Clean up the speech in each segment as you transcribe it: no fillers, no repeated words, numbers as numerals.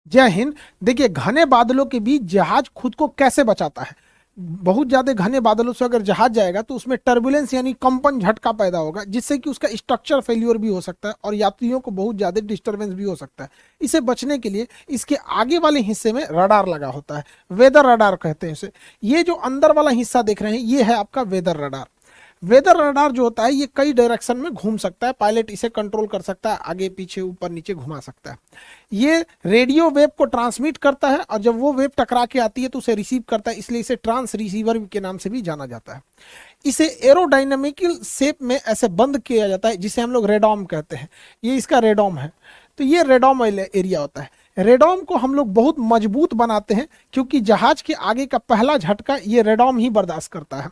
जय हिंद। देखिए, घने बादलों के बीच जहाज खुद को कैसे बचाता है। बहुत ज्यादा घने बादलों से अगर जहाज जाएगा तो उसमें टर्बुलेंस यानी कंपन झटका पैदा होगा, जिससे कि उसका स्ट्रक्चर फेल्योर भी हो सकता है और यात्रियों को बहुत ज्यादा डिस्टरबेंस भी हो सकता है। इसे बचने के लिए इसके आगे वाले हिस्से में रडार लगा होता है। वेदर रडार कहते हैं इसे। ये जो अंदर वाला हिस्सा देख रहे हैं ये है आपका वेदर रडार। वेदर रडार जो होता है ये कई डायरेक्शन में घूम सकता है। पायलट इसे कंट्रोल कर सकता है, आगे पीछे ऊपर नीचे घुमा सकता है। ये रेडियो वेव को ट्रांसमिट करता है और जब वो वेव टकरा के आती है तो उसे रिसीव करता है, इसलिए इसे ट्रांस रिसीवर के नाम से भी जाना जाता है। इसे एरोडायनेमिकल शेप में ऐसे बंद किया जाता है जिसे हम लोग रेडॉम कहते हैं। ये इसका रेडॉम है। तो ये रेडॉम एरिया होता है। रेडॉम को हम लोग बहुत मजबूत बनाते हैं क्योंकि जहाज के आगे का पहला झटका ये रेडॉम ही बर्दाश्त करता है।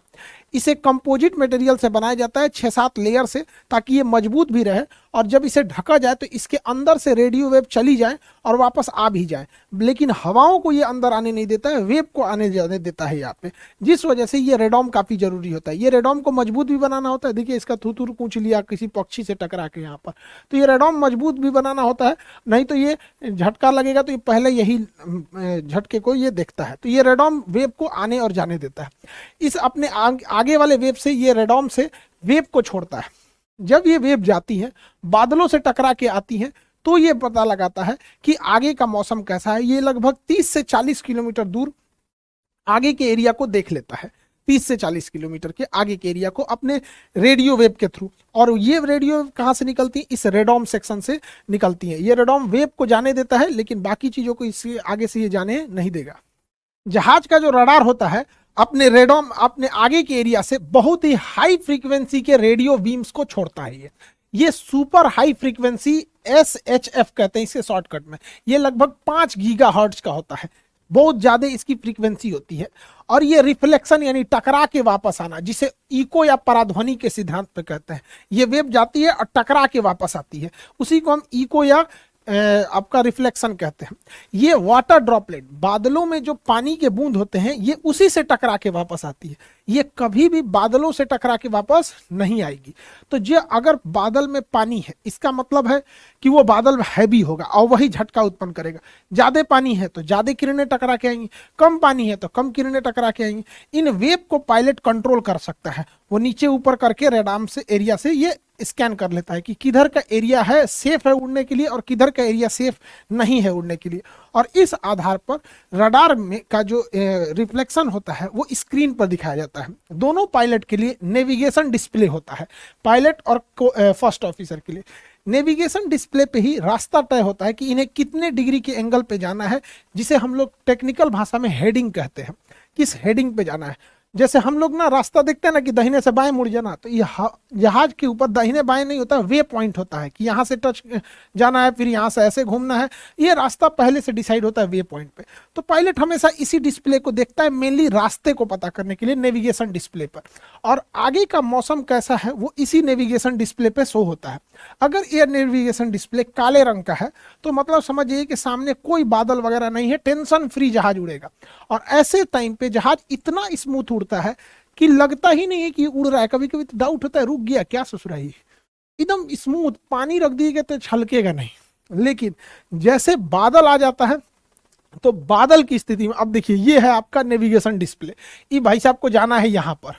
इसे कंपोजिट मटेरियल से बनाया जाता है 6-7 लेयर से, ताकि ये मजबूत भी रहे और जब इसे ढका जाए तो इसके अंदर से रेडियो वेव चली जाए और वापस आ भी जाए, लेकिन हवाओं को ये अंदर आने नहीं देता है, वेव को आने जाने देता है यहाँ पे। जिस वजह से ये रेडॉम काफी जरूरी होता है। ये रेडॉम को मजबूत भी बनाना होता है। देखिए, इसका थूथूर कूच लिया किसी पक्षी से टकरा के यहाँ पर, तो ये रेडॉम मजबूत भी बनाना होता है, नहीं तो ये झटका लगेगा तो ये पहले यही झटके को ये देखता है। तो ये रेडॉम वेव को आने और जाने देता है। इस अपने आगे वाले वेव से ये रेडॉम से वेव को छोड़ता है। जब ये वेव जाती है, बादलों से टकरा के आती है, तो ये पता लगाता है कि आगे का मौसम कैसा है। ये लगभग 30 से 40 किलोमीटर दूर आगे के एरिया को देख लेता है। 30 से 40 किलोमीटर के आगे के एरिया को अपने रेडियो वेव के थ्रू। और ये रेडियो वेव कहां से निकलती है? इस रेडॉम सेक्शन से निकलती है। ये रेडॉम वेव को जाने देता है, लेकिन बाकी चीजों को इससे आगे से ये जाने नहीं देगा। जहाज का जो रडार होता है अपने रेडॉम अपने आगे के एरिया से बहुत ही हाई फ्रीक्वेंसी के रेडियो बीम्स को छोड़ता है। ये सुपर हाई फ्रीक्वेंसी SHF कहते हैं इसे शॉर्टकट में। ये लगभग 5 गीगा हर्ट्ज का होता है। बहुत ज्यादा इसकी फ्रीक्वेंसी होती है। और ये रिफ्लेक्शन यानी टकरा के वापस आना, जिसे इको या पराध्वनि के सिद्धांत पे कहते हैं। ये वेव जाती है और टकरा के वापस आती है, उसी को हम इको या आपका रिफ्लेक्शन कहते हैं। ये वाटर ड्रॉपलेट, बादलों में जो पानी के बूंद होते हैं, ये उसी से टकरा के वापस आती है। ये कभी भी बादलों से टकरा के वापस नहीं आएगी। तो जो अगर बादल में पानी है, इसका मतलब है कि वो बादल हैवी होगा और वही झटका उत्पन्न करेगा। ज्यादा पानी है तो ज्यादा किरणें टकरा के आएंगी, कम पानी है तो कम किरणें टकरा के आएंगी। इन वेव को पायलट कंट्रोल कर सकता है। वो नीचे ऊपर करके रेडाम से एरिया से ये स्कैन कर लेता है कि किधर का एरिया है सेफ है उड़ने के लिए और किधर का एरिया सेफ नहीं है उड़ने के लिए। और इस आधार पर रडार में का जो रिफ्लेक्शन होता है वो स्क्रीन पर दिखाया जाता है। दोनों पायलट के लिए नेविगेशन डिस्प्ले होता है, पायलट और फर्स्ट ऑफिसर के लिए। नेविगेशन डिस्प्ले पे ही रास्ता तय होता है कि इन्हें कितने डिग्री के एंगल पे जाना है, जिसे हम लोग टेक्निकल भाषा में हेडिंग कहते हैं। किस हेडिंग पे जाना है। जैसे हम लोग ना रास्ता देखते हैं ना कि दाहिने से बाएं मुड़ जाना, तो ये जहाज के ऊपर दाहिने बाएं नहीं होता, वे पॉइंट होता है कि यहाँ से टच जाना है, फिर यहाँ से ऐसे घूमना है। ये रास्ता पहले से डिसाइड होता है वे पॉइंट पे। तो पायलट हमेशा इसी डिस्प्ले को देखता है, मेनली रास्ते को पता करने के लिए नेविगेशन डिस्प्ले पर। और आगे का मौसम कैसा है वो इसी नेविगेशन डिस्प्ले पे शो होता है। अगर ये नेविगेशन डिस्प्ले काले रंग का है तो मतलब समझिए कि सामने कोई बादल वगैरह नहीं है, टेंशन फ्री जहाज उड़ेगा। और ऐसे टाइम पे जहाज इतना स्मूथ उड़ता है कि लगता ही नहीं है कि उड़ रहा है। कभी कभी तो डाउट होता है, रुक गया क्या ससुराई, एकदम स्मूथ पानी रख दिए तो छलकेगा नहीं। लेकिन जैसे बादल आ जाता है तो बादल की स्थिति में, अब देखिए ये है आपका नेविगेशन डिस्प्ले। ये भाई साहब को जाना है यहाँ पर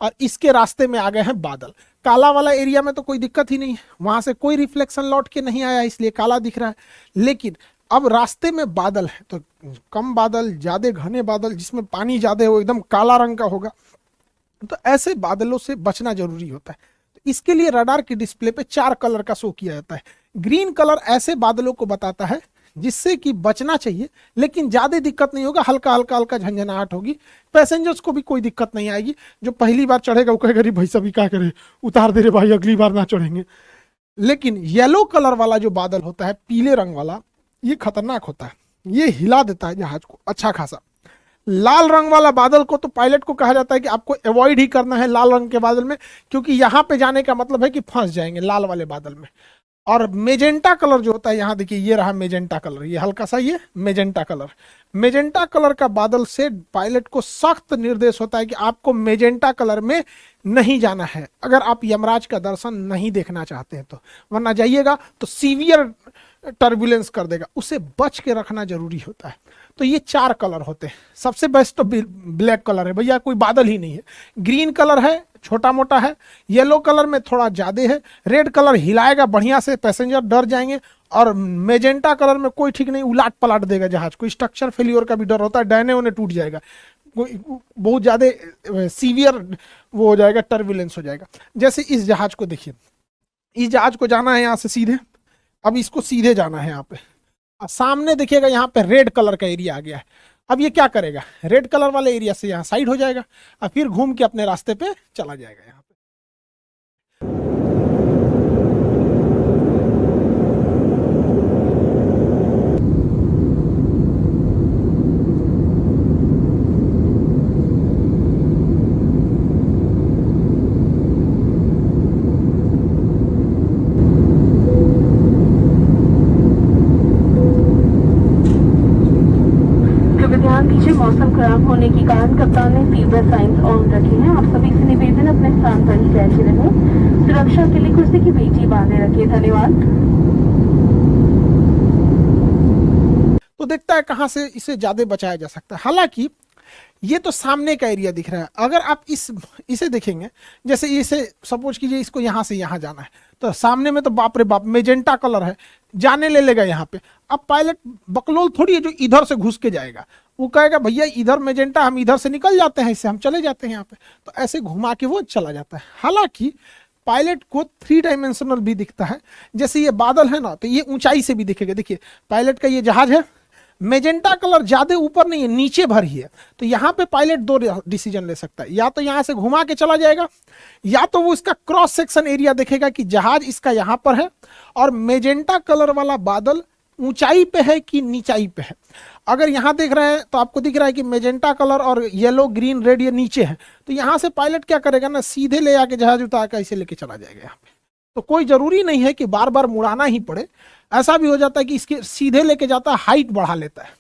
और इसके रास्ते में आ गए हैं बादल। काला वाला एरिया में तो कोई दिक्कत ही नहीं है, वहां से कोई रिफ्लेक्शन लौट के नहीं आया इसलिए काला दिख रहा है। लेकिन अब रास्ते में बादल है तो कम बादल, ज्यादा घने बादल जिसमें पानी ज्यादा हो, एकदम काला रंग का होगा। तो ऐसे बादलों से बचना जरूरी होता है। तो इसके लिए रडार की डिस्प्ले पे 4 कलर का शो किया जाता है। ग्रीन कलर ऐसे बादलों को बताता है जिससे कि बचना चाहिए, लेकिन ज्यादा दिक्कत नहीं होगा, हल्का हल्का हल्का झंझनाहट होगी। पैसेंजर्स को भी कोई दिक्कत नहीं आएगी। जो पहली बार चढ़ेगा वो कहेगा भाई सभी क्या करे, उतार दे रे भाई, अगली बार ना चढ़ेंगे। लेकिन येलो कलर वाला जो बादल होता है, पीले रंग वाला, ये खतरनाक होता है। ये हिला देता है जहाज को अच्छा खासा। लाल रंग वाला बादल को तो पायलट को कहा जाता है कि आपको अवॉइड ही करना है लाल रंग के बादल में, क्योंकि यहां पे जाने का मतलब है कि फंस जाएंगे लाल वाले बादल में। और मेजेंटा कलर जो होता है, यहाँ देखिए ये रहा मेजेंटा कलर, ये हल्का सा ये मेजेंटा कलर। मेजेंटा कलर का बादल से पायलट को सख्त निर्देश होता है कि आपको मेजेंटा कलर में नहीं जाना है, अगर आप यमराज का दर्शन नहीं देखना चाहते हैं तो। वरना जाइएगा तो सीवियर टर्बुलेंस कर देगा, उसे बच के रखना जरूरी होता है। तो ये 4 कलर होते हैं। सबसे बेस्ट तो ब्लैक कलर है भैया, कोई बादल ही नहीं है। ग्रीन कलर है, छोटा मोटा है। येलो कलर में थोड़ा ज्यादा है। रेड कलर हिलाएगा बढ़िया से, पैसेंजर डर जाएंगे। और मेजेंटा कलर में कोई ठीक नहीं, उलाट पलाट देगा जहाज को, स्ट्रक्चर फेलियर का भी डर होता है, डैने उन्हें टूट जाएगा, कोई बहुत ज्यादा सीवियर वो हो जाएगा, टर्बुलेंस हो जाएगा। जैसे इस जहाज को देखिए, इस जहाज को जाना है यहाँ से सीधे, अब इसको सीधे जाना है यहाँ पे। सामने देखिएगा यहाँ पे रेड कलर का एरिया आ गया है। अब ये क्या करेगा, रेड कलर वाले एरिया से यहाँ साइड हो जाएगा और फिर घूम के अपने रास्ते पे चला जाएगा यहाँ पे। मौसम खराब होने के कारण कप्तान ने फीवर साइंस ऑन रखे हैं। आप सभी से निवेदन अपने स्थान पर ही बैठे रहें। सुरक्षा के लिए कुर्सी की पेटी बांधे रखिए। धन्यवाद। तो देखता है कहां से इसे ज्यादा बचाया जा सकता है। हालांकि ये तो सामने का एरिया दिख रहा है। अगर आप इसे देखेंगे, जैसे इसे सपोज कीजिए इसको यहां से यहां जाना है, तो सामने में तो बाप रे बाप मेजेंटा कलर है, जाने ले लेगा यहाँ पे। अब पायलट बकलोल थोड़ी है जो इधर से घुस के जाएगा, वो कहेगा भैया इधर मेजेंटा, हम इधर से निकल जाते हैं, इससे हम चले जाते हैं यहाँ पे, तो ऐसे घुमा के वो चला जाता है। हालांकि पायलट को 3 डायमेंशनल भी दिखता है। जैसे ये बादल है ना, तो ये ऊंचाई से भी दिखेगा। देखिए पायलट का ये जहाज है, मेजेंटा कलर ज्यादा ऊपर नहीं है, नीचे भर ही है। तो यहाँ पे पायलट 2 डिसीजन ले सकता है, या तो यहाँ से घुमा के चला जाएगा, या तो वो इसका क्रॉस सेक्शन एरिया देखेगा कि जहाज इसका यहाँ पर है और मेजेंटा कलर वाला बादल ऊंचाई पे है कि नीचाई पे है। अगर यहाँ देख रहे हैं तो आपको दिख रहा है कि मेजेंटा कलर और येलो ग्रीन रेड ये नीचे है, तो यहाँ से पायलट क्या करेगा ना, सीधे ले आके जहाज उतार कर इसे लेके चला जाएगा यहाँ पे। तो कोई जरूरी नहीं है कि बार बार मुड़ाना ही पड़े। ऐसा भी हो जाता है कि इसके सीधे लेके जाता है, हाइट बढ़ा लेता है।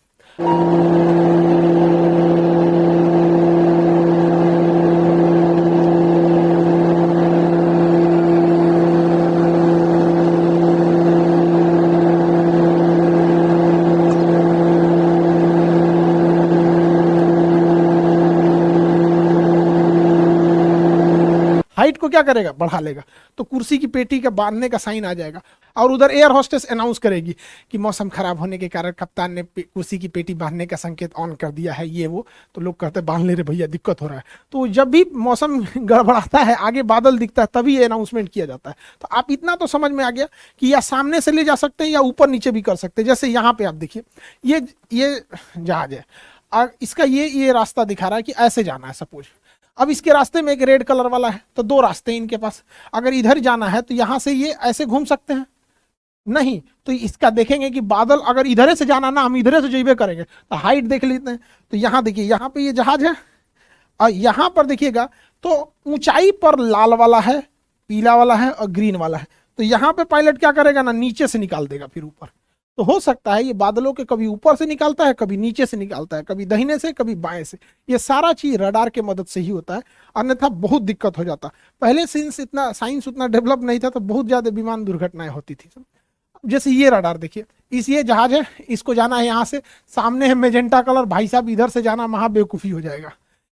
हाइट को क्या करेगा, बढ़ा लेगा, तो कुर्सी की पेटी का बांधने का साइन आ जाएगा। और उधर एयर होस्टेस अनाउंस करेगी कि मौसम खराब होने के कारण कप्तान ने कुर्सी की पेटी बांधने का संकेत ऑन कर दिया है, ये वो। तो लोग कहते हैं बांध ले रे भैया, दिक्कत हो रहा है। तो जब भी मौसम गड़बड़ाता है, आगे बादल दिखता है, तभी ये अनाउंसमेंट किया जाता है। तो आप इतना तो समझ में आ गया कि या सामने से ले जा सकते हैं या ऊपर नीचे भी कर सकते हैं। जैसे यहाँ पे आप देखिए, ये जहाज है और इसका ये रास्ता दिखा रहा है कि ऐसे जाना है सपोज। अब इसके रास्ते में एक रेड कलर वाला है, तो 2 रास्ते हैं इनके पास। अगर इधर जाना है तो यहाँ से ये ऐसे घूम सकते हैं, नहीं तो इसका देखेंगे कि बादल अगर इधर से जाना ना, हम इधर से जेबे करेंगे। तो हाइट देख लेते हैं, तो यहाँ देखिए, यहाँ पे ये जहाज है और यहाँ पर देखिएगा तो ऊंचाई पर लाल वाला है, पीला वाला है और ग्रीन वाला है। तो यहाँ पे पायलट क्या करेगा ना, नीचे से निकाल देगा फिर ऊपर। तो हो सकता है ये बादलों के कभी ऊपर से निकालता है, कभी नीचे से निकालता है, कभी दाहिने से, कभी बाएं से। ये सारा चीज रडार के मदद से ही होता है, अन्यथा बहुत दिक्कत हो जाता। पहले साइंस उतना डेवलप नहीं था, तो बहुत ज्यादा विमान दुर्घटनाएं होती थी। जैसे ये रडार देखिए, ये जहाज है, इसको जाना है यहाँ से, सामने है मेजेंटा कलर, भाई साहब इधर से जाना महा बेवकूफी हो जाएगा।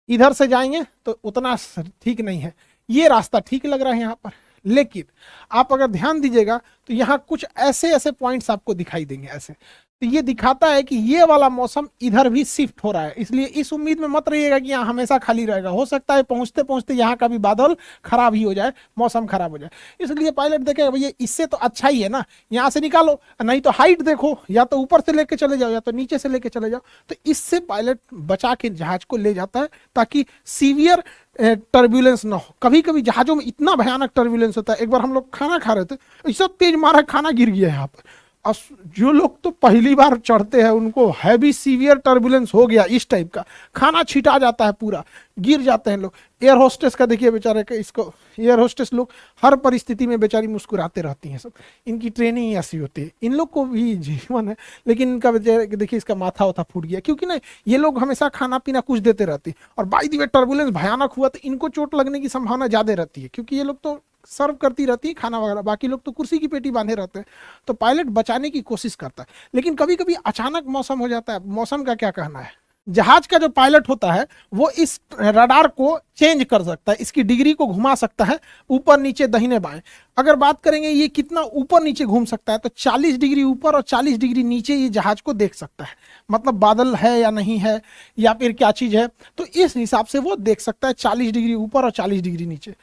इधर से जाएंगे तो उतना ठीक नहीं है। ये रास्ता ठीक लग रहा है यहाँ पर, लेकिन आप अगर ध्यान दीजिएगा तो यहाँ कुछ ऐसे ऐसे पॉइंट्स आपको दिखाई देंगे ऐसे। तो ये दिखाता है कि ये वाला मौसम इधर भी शिफ्ट हो रहा है। इसलिए इस उम्मीद में मत रहिएगा कि यहाँ हमेशा खाली रहेगा। हो सकता है पहुंचते पहुंचते यहाँ का भी बादल खराब ही हो जाए, मौसम खराब हो जाए। इसलिए पायलट देखेगा भैया इससे तो अच्छा ही है ना, यहाँ से निकालो, नहीं तो हाइट देखो, या तो ऊपर से लेके चले जाओ या तो नीचे से लेके चले जाओ। तो इससे पायलट बचा के जहाज को ले जाता है ताकि सीवियर टर्बुलेंस ना हो। कभी कभी जहाजों में इतना भयानक टर्बुलेंस होता है। एक बार हम लोग खाना खा रहे थे, ऐसा तेज मारा खाना गिर गया यहाँ पर। और जो लोग तो पहली बार चढ़ते हैं उनको हैवी सीवियर टर्बुलेंस हो गया, इस टाइप का खाना छिटा जाता है, पूरा गिर जाते हैं लोग। एयर होस्टेस का देखिए बेचारे का, इसको एयर होस्टेस लोग हर परिस्थिति में बेचारी मुस्कुराते रहती हैं सब। इनकी ट्रेनिंग ऐसी होती है, इन लोग को भी जीवन है, लेकिन इनका बेचारे देखिए इसका माथा वाथा फूट गया, क्योंकि ना ये लोग हमेशा खाना पीना कुछ देते रहती है। और बाई द वे टर्बुलेंस भयानक हुआ तो इनको चोट लगने की संभावना ज्यादा रहती है, क्योंकि ये लोग तो सर्व करती रहती है खाना वगैरह, बाकी लोग तो कुर्सी की पेटी बांधे रहते हैं। तो पायलट बचाने की कोशिश करता है, लेकिन कभी कभी अचानक मौसम हो जाता है। मौसम का क्या कहना है? जहाज का जो पायलट होता है वो इस रडार को चेंज कर सकता है, इसकी डिग्री को घुमा सकता है ऊपर नीचे दाहिने बाएं। अगर बात करेंगे ये कितना ऊपर नीचे घूम सकता है, तो 40 डिग्री ऊपर और 40 डिग्री नीचे ये जहाज को देख सकता है। मतलब बादल है या नहीं है या फिर क्या चीज है, तो इस हिसाब से वो देख सकता है 40 डिग्री ऊपर और 40 डिग्री नीचे।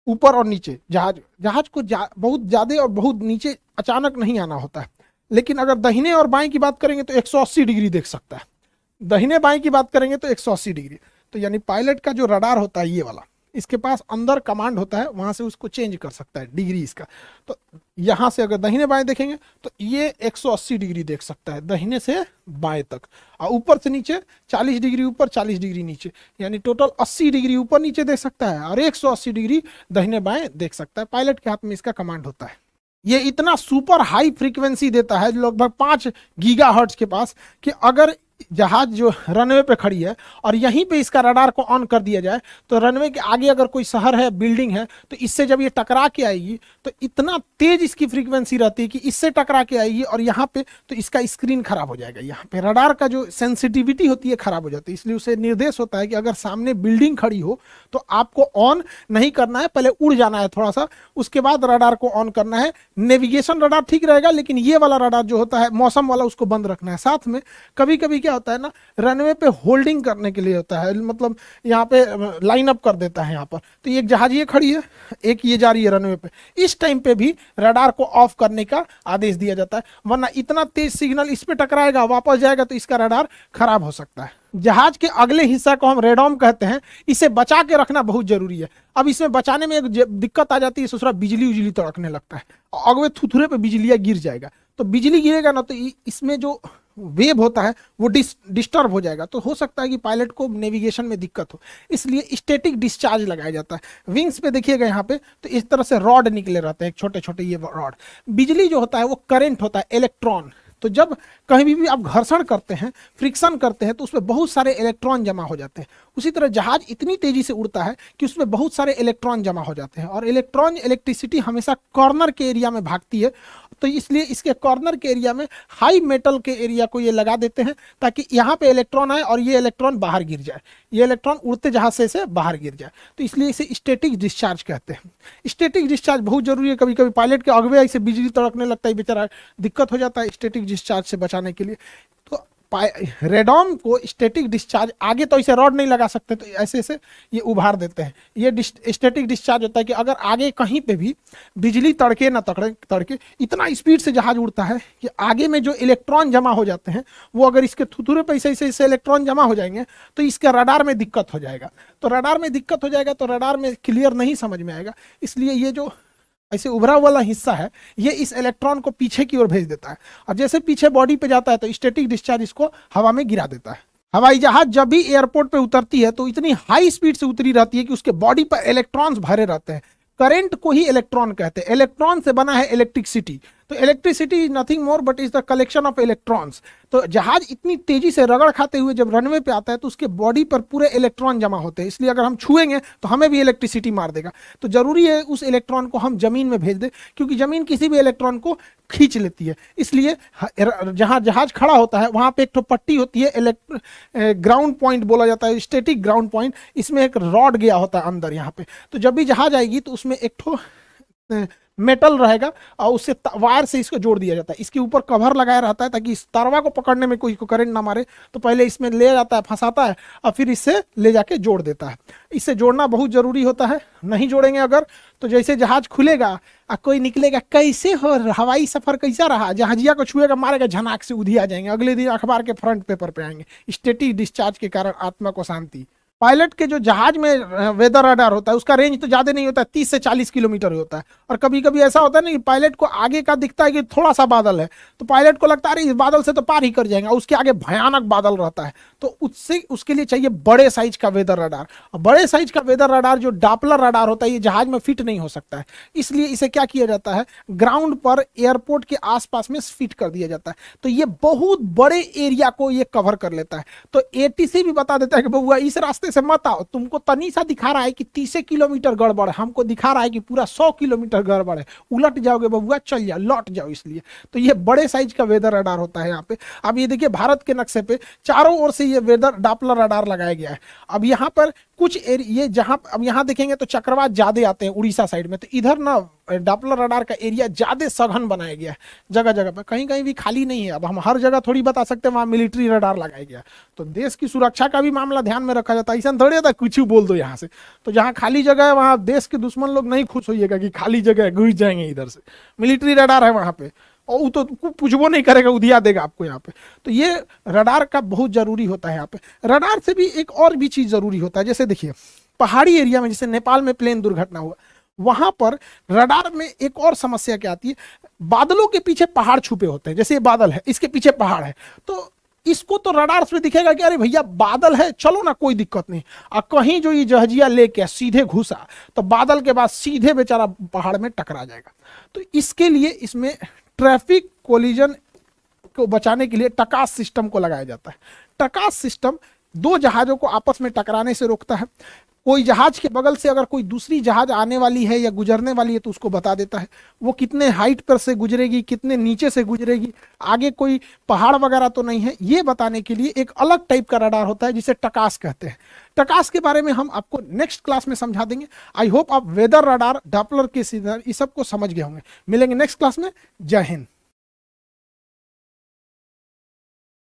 ऊपर और नीचे जहाज को बहुत ज्यादा और बहुत नीचे अचानक नहीं आना होता है। लेकिन अगर दाहिने और बाएं की बात करेंगे तो 180 डिग्री देख सकता है, दाहिने बाएं की बात करेंगे तो 180 डिग्री। तो यानी पायलट का जो रडार होता है ये वाला, इसके पास अंदर कमांड होता है, वहां से उसको चेंज कर सकता है डिग्री इसका। तो यहां से अगर दाहिने बाएं देखेंगे तो ये 180 डिग्री देख सकता है दाहिने से बाएं तक, और ऊपर से नीचे 40 डिग्री ऊपर 40 डिग्री नीचे, यानी टोटल 80 डिग्री ऊपर नीचे देख सकता है और 180 डिग्री दाहिने बाएं देख सकता है। पायलट के हाथ में इसका कमांड होता है। ये इतना सुपर हाई फ्रीक्वेंसी देता है लगभग 5 गीगाहर्ट्ज के पास, कि अगर जहाज जो रनवे पे खड़ी है और यहीं पे इसका रडार को ऑन कर दिया जाए तो रनवे के आगे अगर कोई शहर है, बिल्डिंग है, तो इससे जब ये टकरा के आएगी तो इतना तेज इसकी फ्रीक्वेंसी रहती है कि इससे टकरा के आएगी और यहाँ पे तो इसका स्क्रीन खराब हो जाएगा। यहाँ पे रडार का जो सेंसिटिविटी होती है खराब हो जाती है। इसलिए उसे निर्देश होता है कि अगर सामने बिल्डिंग खड़ी हो तो आपको ऑन नहीं करना है, पहले उड़ जाना है थोड़ा सा, उसके बाद रडार को ऑन करना है। नेविगेशन रडार ठीक रहेगा, लेकिन ये वाला रडार जो होता है मौसम वाला, उसको बंद रखना है। साथ में कभी कभी क्या होता है ना, रनवे पे होल्डिंग करने के लिए होता है, मतलब यहाँ पे लाइन अप कर देता है यहाँ पर, तो एक जहाज ये खड़ी है, एक ये जा रही है रनवे पे, इस टाइम पे भी रडार को ऑफ करने का आदेश दिया जाता है, वरना इतना तेज सिग्नल इस पे टकराएगा, वापस जाएगा तो इसका रडार खराब हो सकता है। जहाज के अगले हिस्सा को हम रेडॉम कहते हैं, इसे बचा के रखना बहुत जरूरी है। अब इसमें बचाने में एक दिक्कत आ जाती है, ससुरा बिजली उजली तड़कने लगता है, अगवे थुथुरे पे बिजलियां गिर जाएगा, तो बिजली गिरेगा ना तो इसमें जो वेव होता है वो डिस्टर्ब हो जाएगा, तो हो सकता है कि पायलट को नेविगेशन में दिक्कत हो। इसलिए स्टैटिक डिस्चार्ज लगाया जाता है। विंग्स पे देखिएगा यहाँ पे तो इस तरह से रॉड निकले रहते हैं, छोटे छोटे ये रॉड। बिजली जो होता है वो करंट होता है, इलेक्ट्रॉन। तो जब कहीं भी आप घर्षण करते हैं, फ्रिक्शन करते हैं, तो उसमें बहुत सारे इलेक्ट्रॉन जमा हो जाते हैं। उसी तरह जहाज इतनी तेजी से उड़ता है कि उसमें बहुत सारे इलेक्ट्रॉन जमा हो जाते हैं, और इलेक्ट्रॉन इलेक्ट्रिसिटी हमेशा कॉर्नर के एरिया में भागती है, तो इसलिए इसके कॉर्नर के एरिया में हाई मेटल के एरिया को ये लगा देते हैं ताकि यहाँ पे इलेक्ट्रॉन आए और ये इलेक्ट्रॉन बाहर गिर जाए, ये इलेक्ट्रॉन उड़ते जहाज से बाहर गिर जाए। तो इसलिए इसे स्टैटिक डिस्चार्ज कहते हैं। स्टैटिक डिस्चार्ज बहुत जरूरी है। कभी कभी पायलट के अगवे ऐसे बिजली तड़कने लगता है, बेचारा दिक्कत हो जाता है स्टैटिक डिस्चार्ज से बचाने के लिए। तो रेडॉम को स्टैटिक डिस्चार्ज, आगे तो इसे रॉड नहीं लगा सकते, तो ऐसे ऐसे ये उभार देते हैं। ये स्टैटिक डिस्चार्ज होता है कि अगर आगे कहीं पे भी बिजली तड़के ना तड़के, इतना स्पीड से जहाज उड़ता है कि आगे में जो इलेक्ट्रॉन जमा हो जाते हैं वो अगर इसके थुथुरे पे ऐसे इलेक्ट्रॉन जमा हो जाएंगे तो इसके रडार में दिक्कत हो जाएगा। तो रडार में दिक्कत हो जाएगा तो रडार में क्लियर नहीं समझ में आएगा। इसलिए ये जो ऐसे उभरा वाला हिस्सा है ये इस इलेक्ट्रॉन को पीछे की ओर भेज देता है, और जैसे पीछे बॉडी पे जाता है तो स्टैटिक डिस्चार्ज इसको हवा में गिरा देता है। हवाई जहाज जब भी एयरपोर्ट पे उतरती है तो इतनी हाई स्पीड से उतरी रहती है कि उसके बॉडी पर इलेक्ट्रॉन्स भरे रहते हैं। करंट को ही इलेक्ट्रॉन कहते हैं। इलेक्ट्रॉन से बना है इलेक्ट्रिसिटी। तो electricity is nothing more but is the collection of electrons. तो जहाज इतनी तेजी से रगड़ खाते हुए जब रनवे पे आता है तो उसके बॉडी पर पूरे इलेक्ट्रॉन जमा होते हैं, इसलिए अगर हम छुएंगे तो हमें भी इलेक्ट्रिसिटी मार देगा। तो जरूरी है उस इलेक्ट्रॉन को हम जमीन में भेज दें, क्योंकि जमीन किसी भी इलेक्ट्रॉन को खींच लेती है। इसलिए जहां जहाज खड़ा होता है वहां पे एक तो पट्टी होती है, ग्राउंड पॉइंट बोला जाता है, स्टैटिक ग्राउंड पॉइंट। इसमें एक रॉड गया होता है अंदर यहाँ पे। तो जब भी जहाज आएगी तो उसमें एक ठो मेटल रहेगा और उससे वायर से इसको जोड़ दिया जाता है। इसके ऊपर कवर लगाया रहता है ताकि इस तारवा को पकड़ने में कोई को करंट ना मारे। तो पहले इसमें ले जाता है, फंसाता है, और फिर इससे ले जाके जोड़ देता है। इससे जोड़ना बहुत जरूरी होता है। नहीं जोड़ेंगे अगर तो जैसे जहाज खुलेगा और कोई निकलेगा, कैसे हो हवाई सफर कैसा रहा, जहाजिया को छुएगा मारेगा, झनाक से उधिया जाएंगे, अगले दिन अखबार के फ्रंट पेपर पे आएंगे। स्टैटिक डिस्चार्ज के कारण आत्मा को शांति। पायलट के जो जहाज में वेदर रडार होता है उसका रेंज तो ज्यादा नहीं होता है, 30 से 40 किलोमीटर होता है। और कभी कभी ऐसा होता है ना कि पायलट को आगे का दिखता है कि थोड़ा सा बादल है, तो पायलट को लगता है अरे इस बादल से तो पार ही कर जाएंगे, उसके आगे भयानक बादल रहता है। तो उसके लिए चाहिए बड़े साइज का वेदर रडार। और बड़े साइज का वेदर रडार जो डॉपलर रडार होता है ये जहाज में फिट नहीं हो सकता है। इसलिए इसे क्या किया जाता है, ग्राउंड पर एयरपोर्ट के आसपास में फिट कर दिया जाता है। तो ये बहुत बड़े एरिया को ये कवर कर लेता है। तो एटीसी भी बता देता है कि बउआ इस रास्ते से मत आओ, तुमको तनी सा दिखा रहा है कि 30 किलोमीटर गड़बड़ है, हमको दिखा रहा है कि पूरा 100 किलोमीटर गड़बड़ है, उलट जाओगे बबुआ, चल जाओ, लौट जाओ। इसलिए तो ये बड़े साइज का वेदर रडार होता है यहाँ पे। अब ये देखिए भारत के नक्शे पे चारों ओर से ये वेदर डॉपलर रडार लगाया गया है। अब यहाँ पर कुछ ये जहां अब यहाँ देखेंगे तो चक्रवात ज्यादा आते हैं उड़ीसा साइड में, तो इधर ना डॉपलर रडार का एरिया ज्यादा सघन बनाया गया है जगह जगह पे, कहीं कहीं भी खाली नहीं है। अब हम हर जगह थोड़ी बता सकते हैं वहां मिलिट्री रडार लगाया गया, तो देश की सुरक्षा का भी मामला ध्यान में रखा जाता है। ऐसा थोड़ी होता कुछ भी बोल दो यहाँ से, तो जहाँ खाली जगह है वहां देश के दुश्मन लोग नहीं खुश होइएगा कि खाली जगह है घुस जाएंगे इधर से, मिलिट्री रडार है वहां पे, और वो तो पूछबो नहीं करेगा, उधिया देगा आपको यहाँ पे। तो ये रडार का बहुत जरूरी होता है यहाँ पे। रडार से भी एक और भी चीज जरूरी होता है, जैसे देखिए पहाड़ी एरिया में, जैसे नेपाल में प्लेन दुर्घटना हुआ, वहां पर रडार में एक और समस्या क्या आती है, बादलों के पीछे पहाड़ छुपे होते हैं, जैसे ये बादल है इसके पीछे पहाड़ है, तो इसको तो रडार में दिखेगा कि अरे भैया बादल है, चलो ना कोई दिक्कत नहीं। और कहीं जो ये जहाजिया लेके सीधे घुसा तो बादल के बाद सीधे बेचारा पहाड़ में टकरा जाएगा। तो इसके लिए इसमें ट्रैफिक कोलिजन को बचाने के लिए टकास सिस्टम को लगाया जाता है। टकास सिस्टम दो जहाजों को आपस में टकराने से रोकता है। कोई जहाज के बगल से अगर कोई दूसरी जहाज आने वाली है या गुजरने वाली है तो उसको बता देता है, वो कितने हाइट पर से गुजरेगी, कितने नीचे से गुजरेगी, आगे कोई पहाड़ वगैरह तो नहीं है, ये बताने के लिए एक अलग टाइप का रडार होता है जिसे टकास कहते हैं। टकास के बारे में हम आपको नेक्स्ट क्लास में समझा देंगे। आई होप आप वेदर रडार, डॉपलर के सिग्नल, इस सब को समझ गए होंगे। मिलेंगे नेक्स्ट क्लास में। जय हिंद।